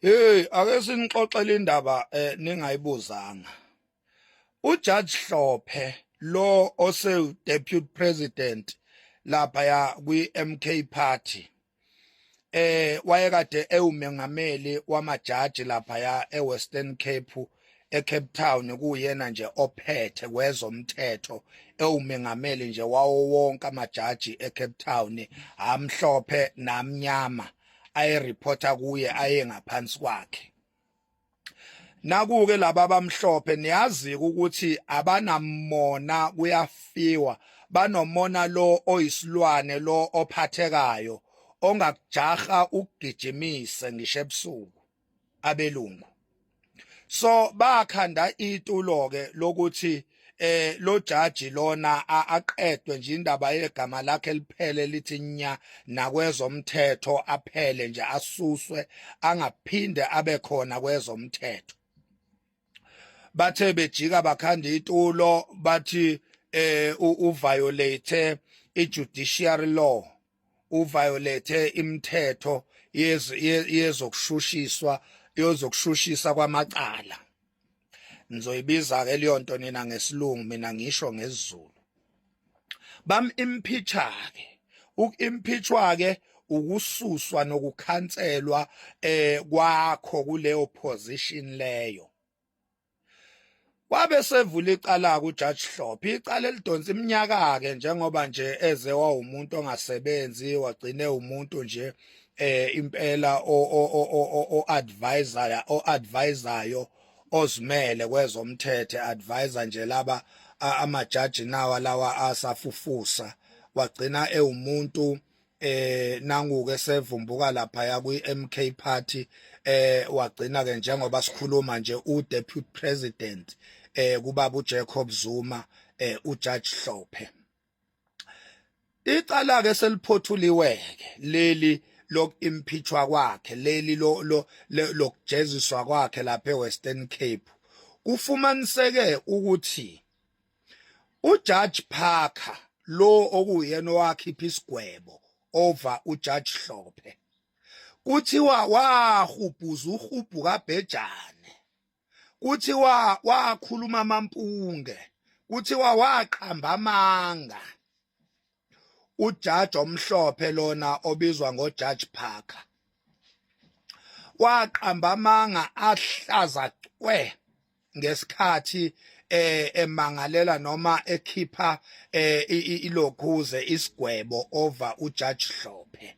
Hey, ake sinixoxele indaba ningayibuzanga. UJudge Hlophe lo ose deputy president lapha ya kwi-MK Party wayekade ewumengameli wamajaji lapha ya eWestern Cape eCape Town kuyena nje ophethe kwezomthetho ewumengameli nje wawo wonke amajaji eCape Town amhlophe namnyama ayereporta kuye ayengaphansi kwakhe. Nakuke laba abamhlophe niyazi ukuthi abanamona kuyafiwa banomona lo oyisilwane lo ophathekayo ongakujaha ukugijimise ngisho ebusuku abelungu. So bakhanda itulo ke lokuthi lo jaji lona aqedwe nje indaba yegama lakhe liphele lithi nya nakwezomthetho aphele nje asuswe angaphinde abe khona kwezomthetho. Bathe bejika bakhanda itulo bathi uviolate ijudiciary law, uviolate imithetho yezokushushisa kwamacala. Nizoyibiza ke leyo nto nina ngesilungu mina ngisho ngesiZulu. Impeacha ke ukimpeachwa ke ukususwa nokukhanselwa kwakho kuleyo position leyo. Wabe sevula icala kuJudge Hlophe, icala elidonsa iminyaka ke njengoba nje eze wawumuntu ongasebenzi wagcine umuntu nje impela advisayo ozimele kwezomthetho advisor nje laba amajaji nawa lawa asafufusa wagcina ewumuntu nanguke sevumbuka lapha ya kwi-MK Party wagcina ke njengoba sikhuluma nje uDeputy President kubaba uJacob Zuma uJudge Hlophe. Icala ke seliphothuliweke leli lokimpeachwa kwakhe leli lokujeziswa kwakhe lapha eWestern Cape. Kufumaniseke ukuthi uJudge Parker lo okuyena owakhipha isigwebo over uJudge Hlophe kuthiwa wahubhuza uhubhu kaBhejane, kuthiwa wakhuluma amampunge, kuthiwa waqamba amanga. Ujaji omhlophe lona obizwa ngoJudge Parker waqamba amanga ahlaza cwe ngesikhathi emangalela noma ekhipha ilokhuze isigwebo over uJudge Hlophe.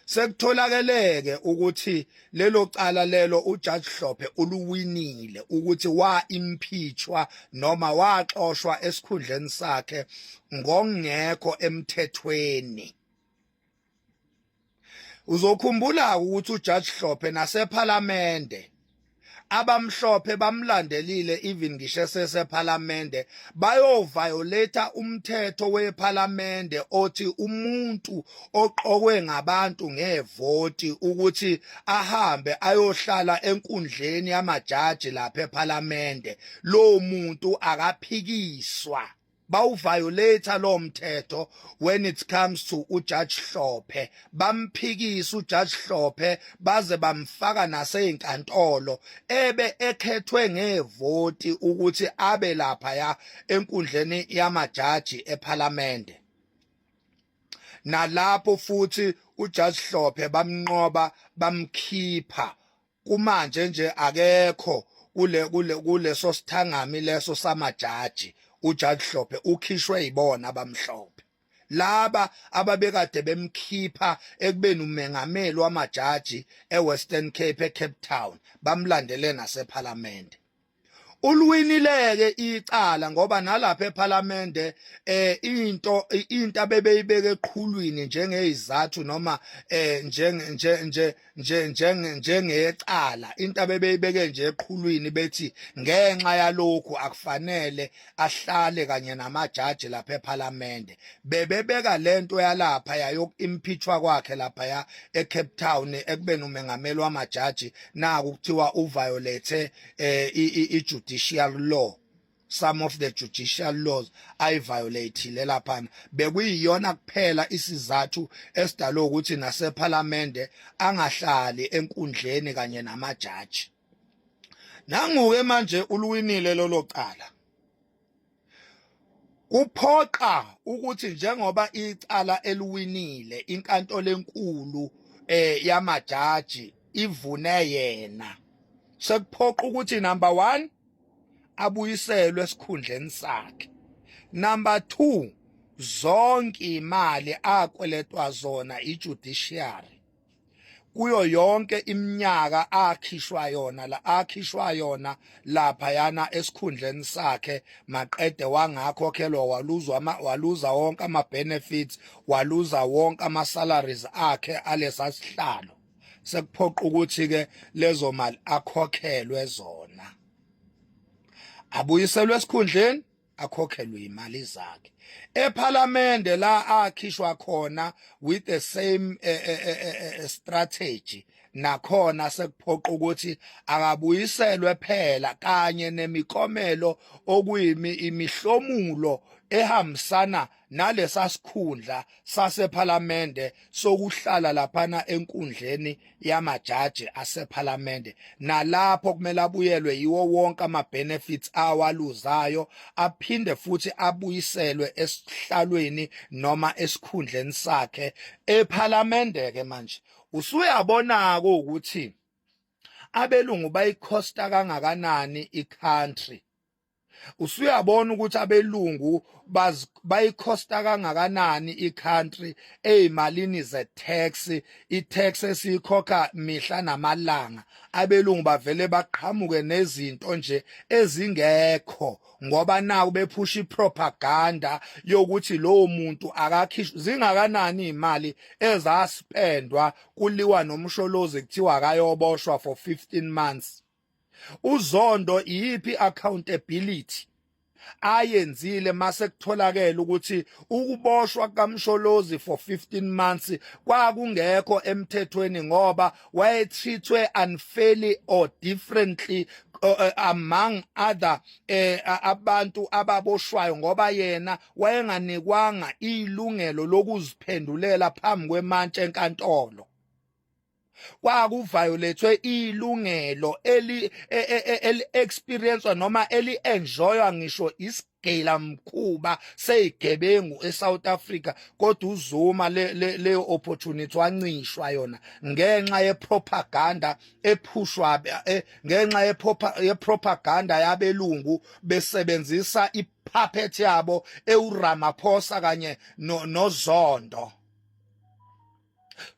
Sekutholakele ukuthi lelo cala lelo uJudge Hlophe uluwinile ukuthi wa-impeachwa noma waxoshwa esikhundleni sakhe ngokungekho emthethweni. Uzokhumbula ukuthi uJudge Hlophe nasephalamende abamhlophe bamlandelile even ngisho sesephalamende bayoviolate umthetho wephalamende othi umuntu oqokwe ngabantu ngevoti ukuthi ahambe ayohlala enkundleni yamajaji lapha ephalamende lo muntu akaphikiswa. Bawuviolate lo mthetho when it comes to uJudge Hlophe. Bamphikisa uJudge Hlophe baze bamfaka nasezinkantolo ebe ekhethwe ngevoti ukuthi abe lapha ya enkundleni yamajaji ephalamende. Nalapho futhi uJudge Hlophe bamnqoba bamkhipha kumanje nje akekho kuleso sithangami leso samajaji. uJudge Hlophe ukhishwe yibona abamhlophe laba ababekade bemkhipha ekubeni umengameli wamajaji eWestern Cape eCape Town bamlandele nasephalamende. Ulwinileke icala ngoba nalapha ephalamende into abebeyibeka eqhulwini njengezizathu noma njengecala into abebeyibeke nje eqhulwini bethi ngenxa yalokhu akufanele ahlale kanye namajaji lapha ephalamende. Bebebeka lento yalapha yayokimpeachwa kwakhe lapha ya eCape Town ekubeni umengameli wamajaji naku kuthiwa uviolate ijudicial law. some of the judicial laws ayiviolateile lapha bekuyiyona kuphela isizathu esidalo ukuthi nasephalamende angahlali enkundleni kanye namajaji. Nanguke manje uluwinile lolocala, kuphoqa ukuthi njengoba icala eluwinile inkantolo enkulu yamajaji ivune yena, sekuphoqa ukuthi number 1 abuyiselwe esikhundleni sakhe, number 2 zonke imali akweletwa zona ijudiciary kuyo yonke iminyaka akhishwa yona lapha yana esikhundleni sakhe maqede wangakhokhelwa waluza wonke ama benefits, waluza wonke ama salaries akhe alesa sihlalo, sekuphoqa ukuthi ke lezo mali akhokhelwe zona, abuyiselwe esikhundleni akhokhelwe imali zakhe. Ephalamende la akhishwa khona with the same strategy, nakhona sekuphoqa ukuthi akabuyiselwe phela kanye nemikomelo okuyimi imihlomulo ehambisana nalesa sikhundla sasephalamende sokuhlala laphana enkundleni yamajaji asephalamende, nalapho kumele abuyelwe yiwo wonke ama benefits awaluzayo, aphinde futhi abuyiselwe esihlalweni noma esikhundleni sakhe ephalamende. Ke manje usuyabona ukuthi abelungu bayikhosta kangakanani icountry, usuyabona ukuthi abelungu bayikhosta kangakanani icountry ezimalini ze-tax, i-tax esikhokha mihla namalanga. Abelungu bavele baqhamuke nezinto nje ezingekho ngoba naku bephusha ipropaganda yokuthi lowo muntu akakhishwa. Zingakanani imali ezaspendwa kuliwa nomsholozi kuthiwa akayoboshwa for 15 months. Uzondo yipi accountability ayenzile mase kutholakala ukuthi ukuboshwa kaMsholozi for 15 months kwakungekho emthethweni ngoba wayethithwe unfairly or differently among other abantu ababoshwayo, ngoba yena wayenganikwanga ilungelo lokuziphendulela phambi kwemantshi enkantolo. Kwakuviolate ilungelo eli experience noma eli enjoywa ngisho isigela mkhuba seyigebengu eSouth Africa, kodwa uZuma le opportunity wancishwa yona ngenxa yepropaganda ephushwa, ngenxa yepropaganda yabelungu besebenzisa ipuppet yabo eUramaphosa kanye noZondo.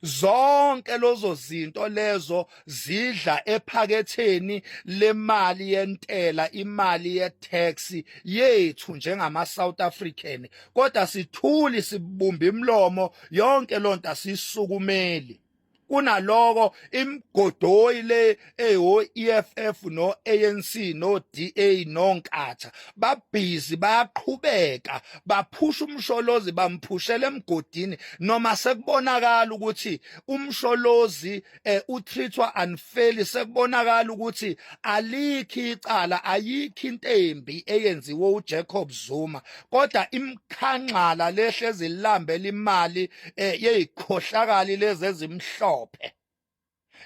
Zonke lozo zinto lezo zidla ephaketheni lemali yentela, imali ye-tax yethu njengama South African, kodwa sithuli sibumba imlomo yonke lonto asisukumeli. Kunaloko imgodoyi le EFF no ANC no DA nonkatha babhizi bayaqhubeka baphusha umsholozi, bamphushela emgodini noma sekubonakala ukuthi umsholozi utreatwa unfairly, sekubonakala ukuthi alikho icala, ayikho into embi eyenziwe uJacob Zuma, kodwa imkhanxala lehlezi lambela imali yezikhohlakali lezi ezimhlophe,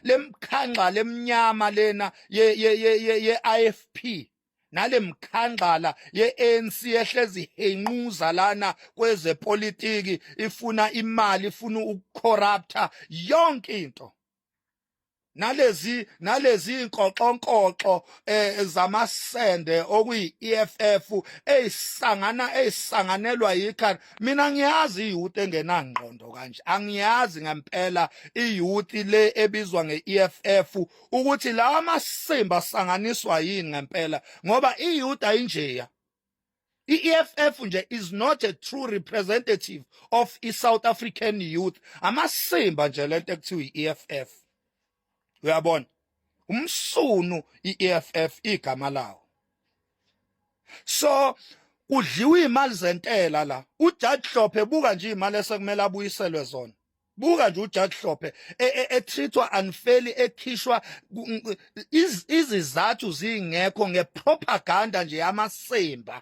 lemkhanxala lemnyama lena ye-IFP nalemkhanxala ye-ANC ehlezi henquza lana kwezepolitiki, ifuna imali, ifuna ukucorrupta yonke into. Nalezi inkoxonkoxo zamasende okuyi-EFF ezisanganelwa yikhanda. Mina ngiyazi iyouth engenangqondo kanje, angiyazi ngempela iyouth le ebizwa nge-EFF ukuthi lawa masimba asanganiswa yini ngempela, ngoba iyouth ayinjeya. I-EFF nje is not a true representative of i-South African youth. Amasimba nje lento ekuthiwa i-EFF. Uyabona umsunu i-EFF igama lawo. So kudliwa imali zentela la, uJudge Hlophe buka nje imali esekumele abuyiselwe zona. buka nje uJack Hlophe treatwa unfairly, ekhishwa izizathu zingekho, ngepropaganda nje yamasimba.